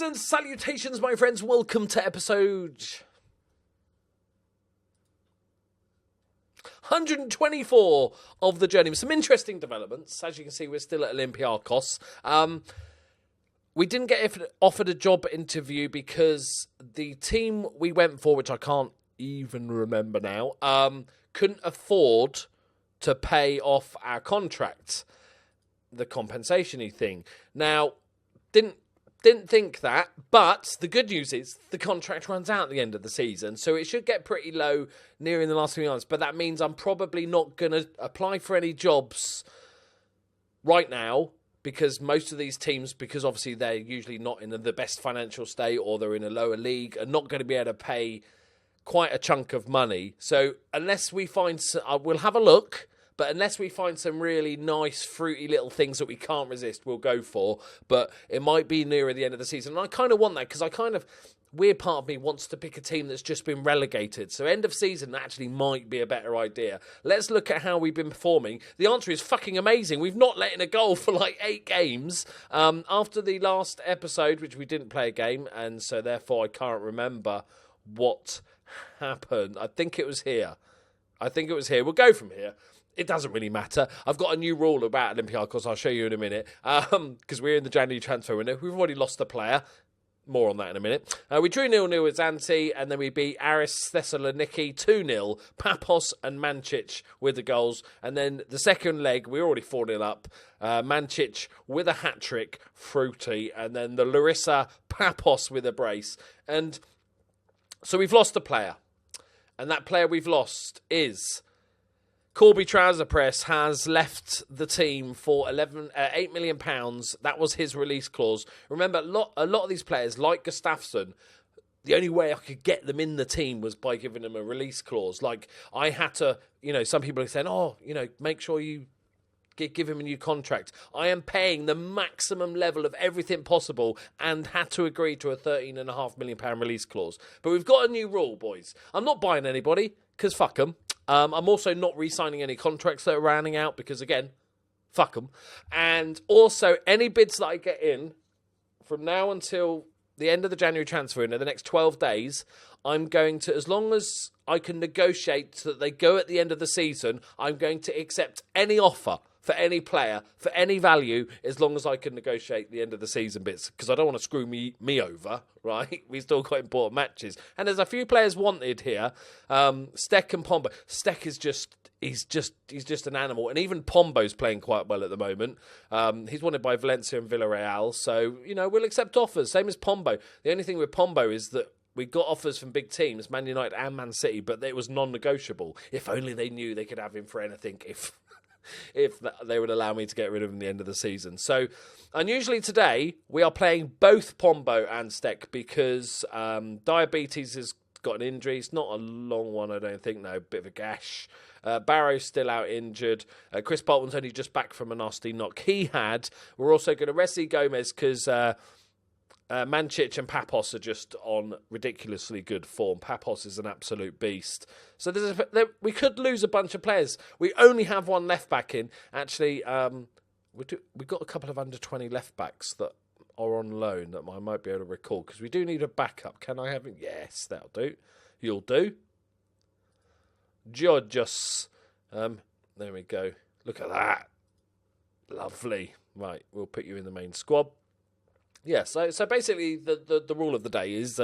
And salutations, my friends. Welcome to episode 124 of the Journeyman. Some interesting developments. As you can see, we're still at Olympiacos. We didn't get offered a job interview because the team we went for, which I can't even remember now, couldn't afford to pay off our contract, the compensation-y thing. Now, didn't think that, but the good news is the contract runs out at the end of the season, so it should get pretty low nearing the last few months. But that means I'm probably not going to apply for any jobs right now, because most of these teams, because obviously they're usually not in the best financial state or they're in a lower league, are not going to be able to pay quite a chunk of money. So unless we find, we'll have a look. But unless we find some really nice, fruity little things that we can't resist, we'll go for. But it might be nearer the end of the season. And I kind of want that because weird part of me wants to pick a team that's just been relegated. So end of season actually might be a better idea. Let's look at how we've been performing. The answer is fucking amazing. We've not let in a goal for like 8 games. After the last episode, which we didn't play a game, and so therefore I can't remember what happened. I think it was here. We'll go from here. It doesn't really matter. I've got a new rule about Olympiacos I'll show you in a minute. Because we're in the January transfer window. We've already lost a player. More on that in a minute. We drew 0-0 with Zante, and then we beat Aris Thessaloniki 2-0. Papos and Mancic with the goals. And then the second leg, we're already 4-0 up. Mancic with a hat-trick, fruity. And then the Larissa Papos with a brace. And so we've lost a player. And that player we've lost is Corby Trouser Press has left the team for £8 million. That was his release clause. Remember, a lot of these players, like Gustafsson, the only way I could get them in the team was by giving them a release clause. Like, I had to, some people are saying, make sure you give him a new contract. I am paying the maximum level of everything possible and had to agree to a £13.5 million release clause. But we've got a new rule, boys. I'm not buying anybody, because fuck them. I'm also not re-signing any contracts that are rounding out because, again, fuck them. And also, any bids that I get in from now until the end of the January transfer window, the next 12 days, I'm going to, as long as I can negotiate so that they go at the end of the season, I'm going to accept any offer for any player, for any value, as long as I can negotiate the end of the season bits, because I don't want to screw me over, right? We've still got important matches. And there's a few players wanted here. Steck and Pombo. Steck is he's just an animal. And even Pombo's playing quite well at the moment. He's wanted by Valencia and Villarreal. So, we'll accept offers. Same as Pombo. The only thing with Pombo is that we got offers from big teams, Man United and Man City, but it was non-negotiable. If only they knew they could have him for anything if they would allow me to get rid of him at the end of the season. So, unusually today, we are playing both Pombo and Steck because Diabetes has got an injury. It's not a long one, I don't think, no, bit of a gash. Barrow's still out injured. Chris Bolton's only just back from a nasty knock he had. We're also going to rest Gomez because Mancic and Papos are just on ridiculously good form. Papos is an absolute beast. So we could lose a bunch of players. We only have one left back in. Actually, we've got a couple of under-20 left backs that are on loan that I might be able to recall, because we do need a backup. Can I have him? Yes, that'll do. You'll do. Georgios. There we go. Look at that. Lovely. Right, we'll put you in the main squad. Yeah, so basically the rule of the day is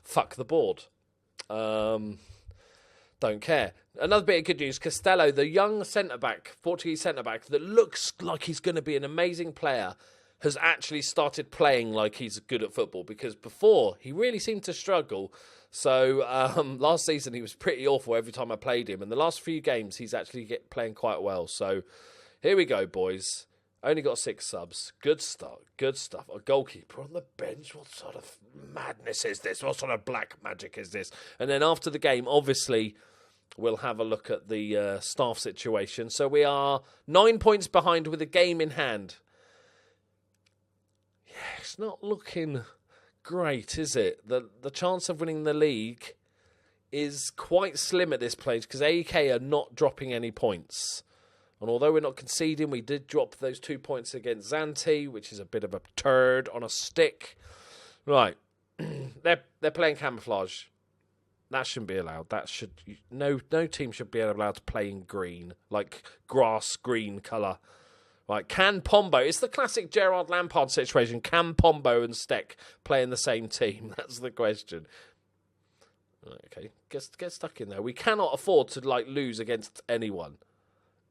fuck the board. Don't care. Another bit of good news, Costello, the young centre-back, Portuguese centre-back, that looks like he's going to be an amazing player, has actually started playing like he's good at football, because before he really seemed to struggle. So last season he was pretty awful every time I played him, and the last few games he's actually playing quite well. So here we go, boys. Only got 6 subs. Good start. Good stuff. A goalkeeper on the bench. What sort of madness is this? What sort of black magic is this? And then after the game, obviously, we'll have a look at the staff situation. So we are 9 points behind with a game in hand. Yeah, it's not looking great, is it? The chance of winning the league is quite slim at this place because AEK are not dropping any points. And although we're not conceding, we did drop those 2 points against Zante, which is a bit of a turd on a stick. Right. They're playing camouflage. That shouldn't be allowed. No team should be allowed to play in green, like grass green colour. Right, can Pombo? It's the classic Gerard Lampard situation. Can Pombo and Steck play in the same team? That's the question. Right, okay, get stuck in there. We cannot afford to lose against anyone.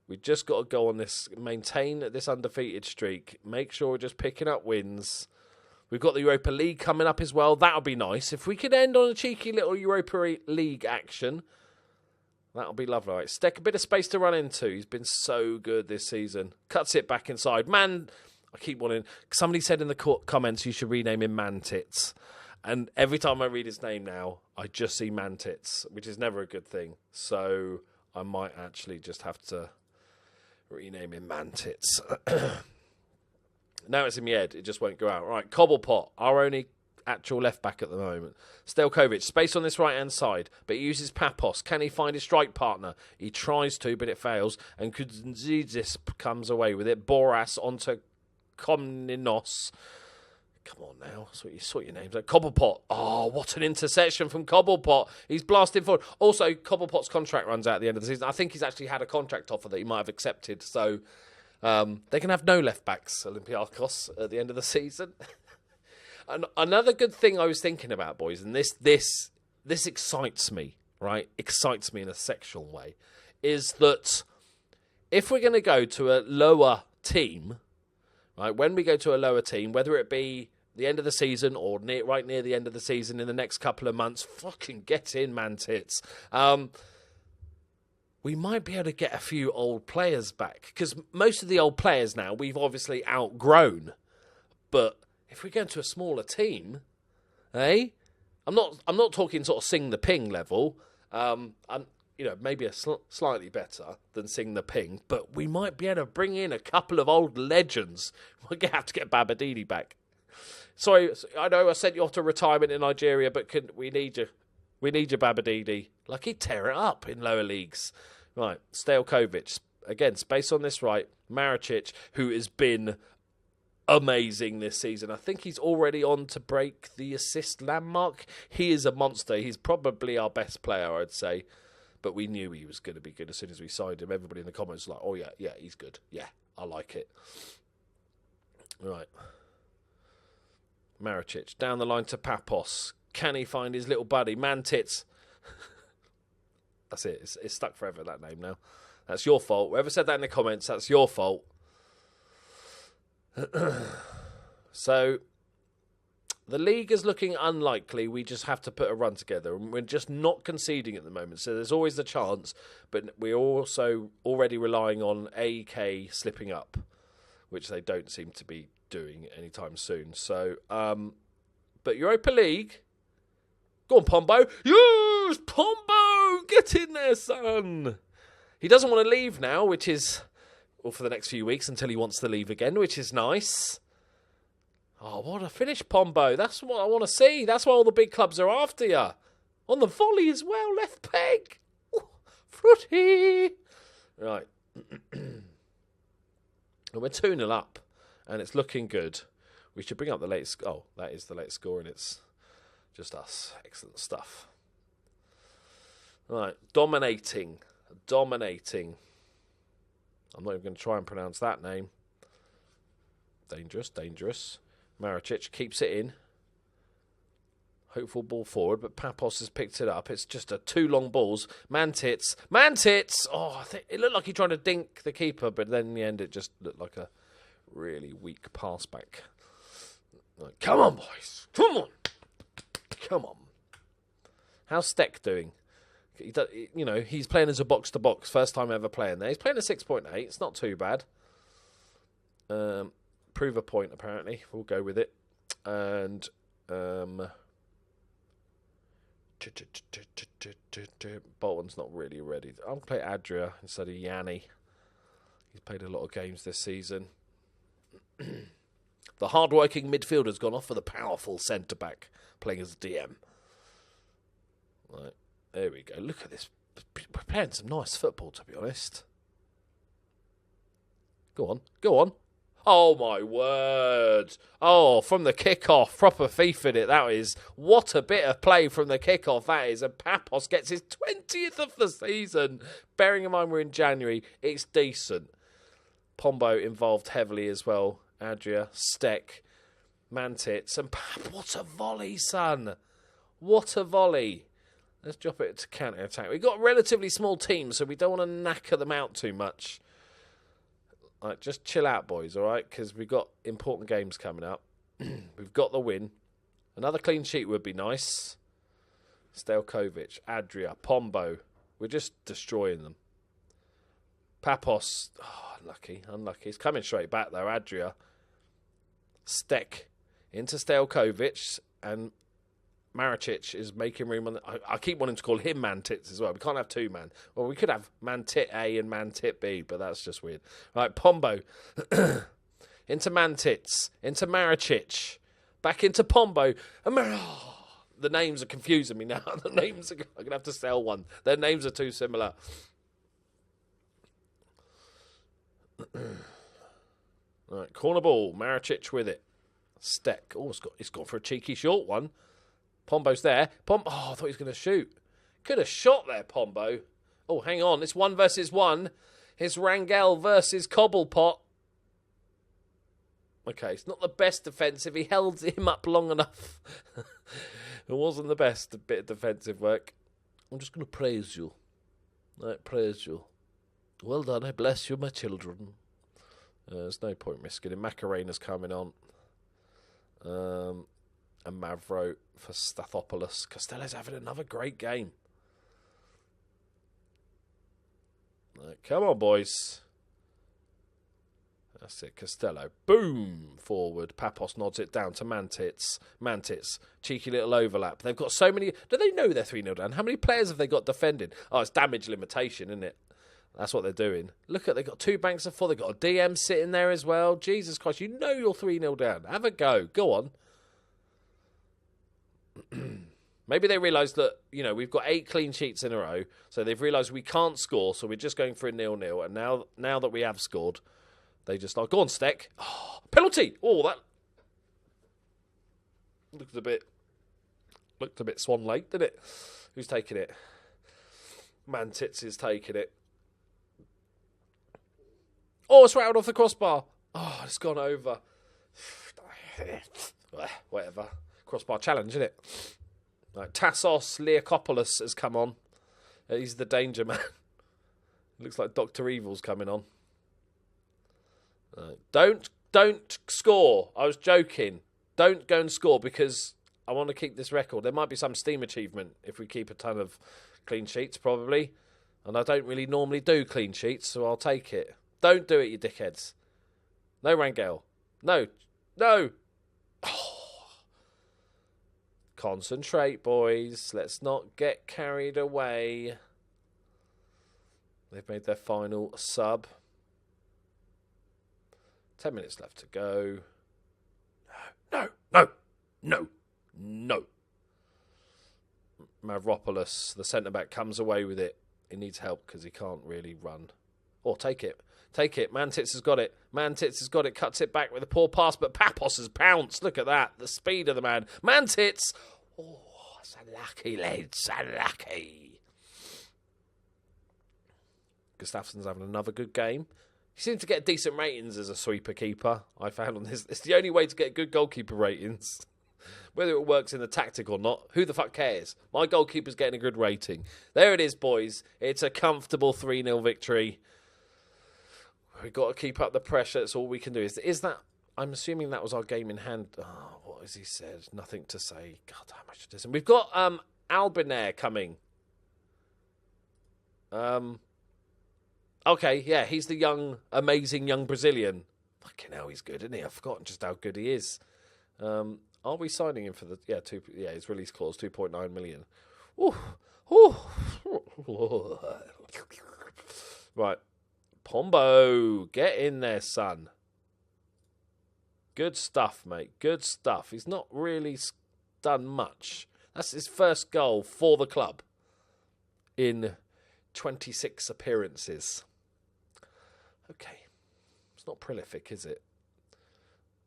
We just got to go on this, maintain this undefeated streak. Make sure we're just picking up wins. We've got the Europa League coming up as well. That'll be nice. If we could end on a cheeky little Europa League action, that'll be lovely. Right, Steck, a bit of space to run into. He's been so good this season. Cuts it back inside. Man, I keep wanting... Somebody said in the comments you should rename him Mantits. And every time I read his name now, I just see Mantits, which is never a good thing. So I might actually just have to rename him Mantits. Now it's in my head. It just won't go out. Right, Cobblepot, our only actual left-back at the moment. Stelkovic, space on this right-hand side, but he uses Papos. Can he find his strike partner? He tries to, but it fails. And Kudzidis comes away with it. Boras onto Komninos. Come on now, sort your names out. Cobblepot. Oh, what an interception from Cobblepot. He's blasted forward. Also, Cobblepot's contract runs out at the end of the season. I think he's actually had a contract offer that he might have accepted. So they can have no left-backs, Olympiacos, at the end of the season. And another good thing I was thinking about, boys, and this excites me, right? Excites me in a sexual way, is that if we're going to go to a lower team, right? When we go to a lower team, whether it be the end of the season or right near the end of the season in the next couple of months, fucking get in, man tits. We might be able to get a few old players back, because most of the old players now we've obviously outgrown. But if we go into a smaller team, I'm not talking sort of Sing the Ping level. Maybe slightly better than Sing the Ping, but we might be able to bring in a couple of old legends. We're going to have to get Babadini back. Sorry, I know I sent you off to retirement in Nigeria, but we need you. We need you, Babadini. Like, he'd tear it up in lower leagues. Right, Stelkovic. Again, space on this right. Maricic, who has been amazing this season. I think he's already on to break the assist landmark. He is a monster. He's probably our best player, I'd say. But we knew he was going to be good as soon as we signed him. Everybody in the comments was like, oh, yeah, he's good. Yeah, I like it. Right. Maricic, down the line to Papos. Can he find his little buddy? Mantits. That's it. It's stuck forever, that name now. That's your fault. Whoever said that in the comments, that's your fault. So, the league is looking unlikely. We just have to put a run together. And we're just not conceding at the moment. So there's always the chance. But we're also already relying on AK slipping up, which they don't seem to be doing anytime soon. So, but Europa League. Go on, Pombo. Yes, Pombo! Get in there, son. He doesn't want to leave now, which is... Well, for the next few weeks until he wants to leave again, which is nice. Oh, what a finish, Pombo. That's what I want to see. That's why all the big clubs are after you. On the volley as well, left peg. Ooh, fruity. Right. And we're 2-0 up, and it's looking good. We should bring up the latest... Oh, that is the latest score, and it's just us. Excellent stuff. Right, dominating. I'm not even going to try and pronounce that name. Dangerous. Maricic keeps it in. Hopeful ball forward, but Papos has picked it up. It's just two long balls. Mantits! Oh, I think it looked like he tried to dink the keeper, but then in the end it just looked like a really weak pass back. Like, come on, boys! Come on! How's Steck doing? He's playing as a box-to-box, first time ever playing there. He's playing a 6.8. It's not too bad. Prove a point, apparently. We'll go with it. And Bolton's not really ready. I'm going to play Adria instead of Yanni. He's played a lot of games this season. The hard-working midfielder's gone off for the powerful centre-back, playing as a DM. Right. There we go. Look at this. We're playing some nice football, to be honest. Go on. Oh, my word. Oh, from the kickoff. Proper FIFA it, that is. What a bit of play from the kickoff that is. And Papos gets his 20th of the season. Bearing in mind we're in January, it's decent. Pombo involved heavily as well. Adria, Steck, Mantits. And what a volley, son. What a volley. Let's drop it to counter-attack. We've got a relatively small team, so we don't want to knacker them out too much. Right, just chill out, boys, all right? Because we've got important games coming up. We've got the win. Another clean sheet would be nice. Stelkovic, Adria, Pombo. We're just destroying them. Papos. Oh, unlucky. He's coming straight back, though. Adria. Steck into Stelkovic. And Maricic is making room on I keep wanting to call him Mantits as well. We can't have two man. Well, we could have Mantit A and Mantit B, but that's just weird. Right, Pombo. Into Mantits. Into Maricic. Back into Pombo. And the names are confusing me now. I'm going to have to sell one. Their names are too similar. Right, corner ball. Maricic with it. Steck. Oh, it's gone for a cheeky short one. Pombo's there. I thought he was going to shoot. Could have shot there, Pombo. Oh, hang on. It's 1 versus 1. It's Rangel versus Cobblepot. Okay, it's not the best defensive. He held him up long enough. It wasn't the best bit of defensive work. I'm just going to praise you. Praise you. Well done. I bless you, my children. There's no point risking it. Macarena's coming on. And Mavro for Stathopoulos. Costello's having another great game. Right, come on, boys. That's it, Costello. Boom! Forward. Papos nods it down to Mantits. Cheeky little overlap. They've got so many... Do they know they're 3-0 down? How many players have they got defending? Oh, it's damage limitation, isn't it? That's what they're doing. Look at, they've got 2 banks of 4. They've got a DM sitting there as well. Jesus Christ, you know you're 3-0 down. Have a go. Go on. Maybe they realise that, we've got 8 clean sheets in a row, so they've realised we can't score, so we're just going for a 0-0, and now that we have scored, they just go on, Steck. Oh, penalty! Oh, that looked a bit Swan Lake, didn't it? Who's taking it? Mantits is taking it. Oh, it's rattled off the crossbar. Oh, it's gone over. Whatever. Crossbar challenge, isn't it? Right, Tassos Leakopoulos has come on. He's the danger man. Looks like Dr. Evil's coming on. Don't score. I was joking. Don't go and score because I want to keep this record. There might be some Steam achievement if we keep a ton of clean sheets, probably. And I don't really normally do clean sheets, so I'll take it. Don't do it, you dickheads. No, Rangel. No. Oh. Concentrate, boys. Let's not get carried away. They've made their final sub. 10 minutes left to go. No. Mavropoulos, the centre-back, comes away with it. He needs help because he can't really run. Or take it. Mantits has got it. Cuts it back with a poor pass, but Papos has pounced. Look at that. The speed of the man. Mantits. Oh, it's unlucky, lads. Unlucky. Gustafsson's having another good game. He seems to get decent ratings as a sweeper keeper, I found on this. It's the only way to get good goalkeeper ratings. Whether it works in the tactic or not, who the fuck cares? My goalkeeper's getting a good rating. There it is, boys. It's a comfortable 3-0 victory. We've got to keep up the pressure. That's all we can do. Is that... I'm assuming that was our game in hand. Oh, what has he said? Nothing to say. God damn, I should listen. We've got Albinair coming. Okay, yeah, he's the amazing young Brazilian. Fucking hell, he's good, isn't he? I've forgotten just how good he is. Are we signing him for the... his release clause, 2.9 million. Ooh. Right. Pombo, get in there, son. Good stuff, mate. Good stuff. He's not really done much. That's his first goal for the club in 26 appearances. Okay. It's not prolific, is it?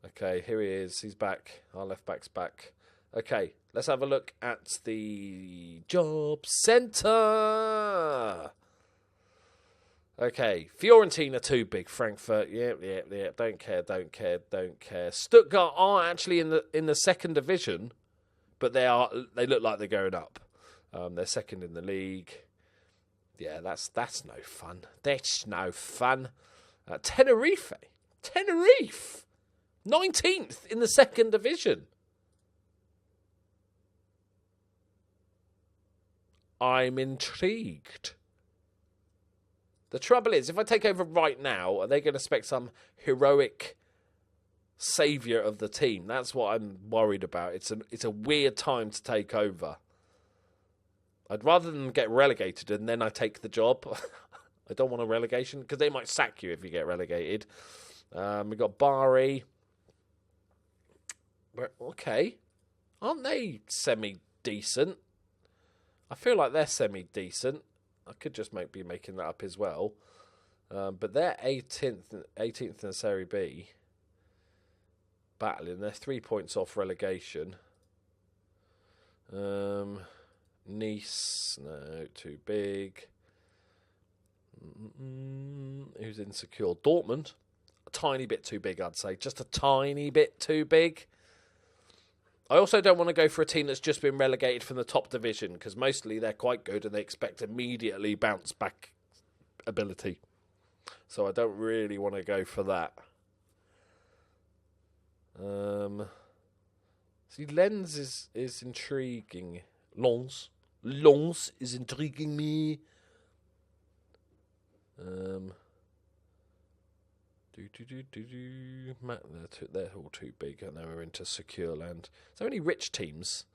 Okay, here he is. He's back. Our left back's back. Okay, let's have a look at the job centre. Okay, Fiorentina too big. Frankfurt, yep. Don't care. Stuttgart are actually in the second division, but they look like they're going up. They're second in the league. Yeah, that's no fun. That's no fun. Tenerife, 19th in the second division. I'm intrigued. The trouble is, if I take over right now, are they going to expect some heroic saviour of the team? That's what I'm worried about. It's a weird time to take over. I'd rather than get relegated and then I take the job. I don't want a relegation because they might sack you if you get relegated. We've got Bari. Okay. Aren't they semi-decent? I feel like they're semi-decent. I could just be making that up as well. But they're 18th in the Serie B. Battling. They're 3 points off relegation. Nice. No, too big. Who's insecure? Dortmund. A tiny bit too big, I'd say. Just a tiny bit too big. I also don't want to go for a team that's just been relegated from the top division because mostly they're quite good and they expect immediately bounce back ability. So I don't really want to go for that. See, Lens is intriguing. Lens is intriguing me. They're all too big. I know we're into secure land. So many rich teams.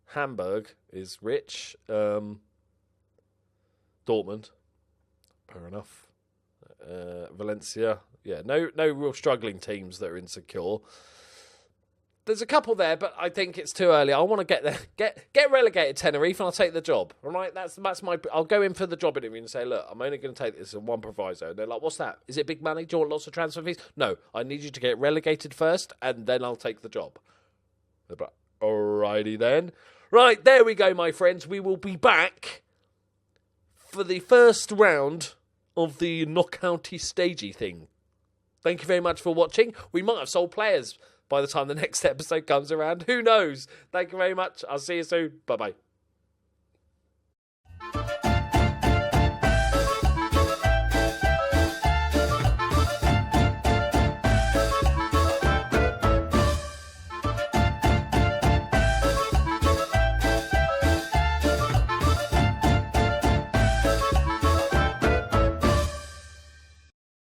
Hamburg is rich. Dortmund. Fair enough. Valencia. Yeah, no real struggling teams that are insecure. There's a couple there, but I think it's too early. I want to get there, get relegated Tenerife, and I'll take the job. All right, that's my. I'll go in for the job interview and say, look, I'm only going to take this in one proviso. And they're like, what's that? Is it big money? Do you want lots of transfer fees? No, I need you to get relegated first, and then I'll take the job. They're like, alrighty then. Right, there we go, my friends. We will be back for the first round of the knockouty stagey thing. Thank you very much for watching. We might have sold players by the time the next episode comes around. Who knows? Thank you very much. I'll see you soon. Bye-bye.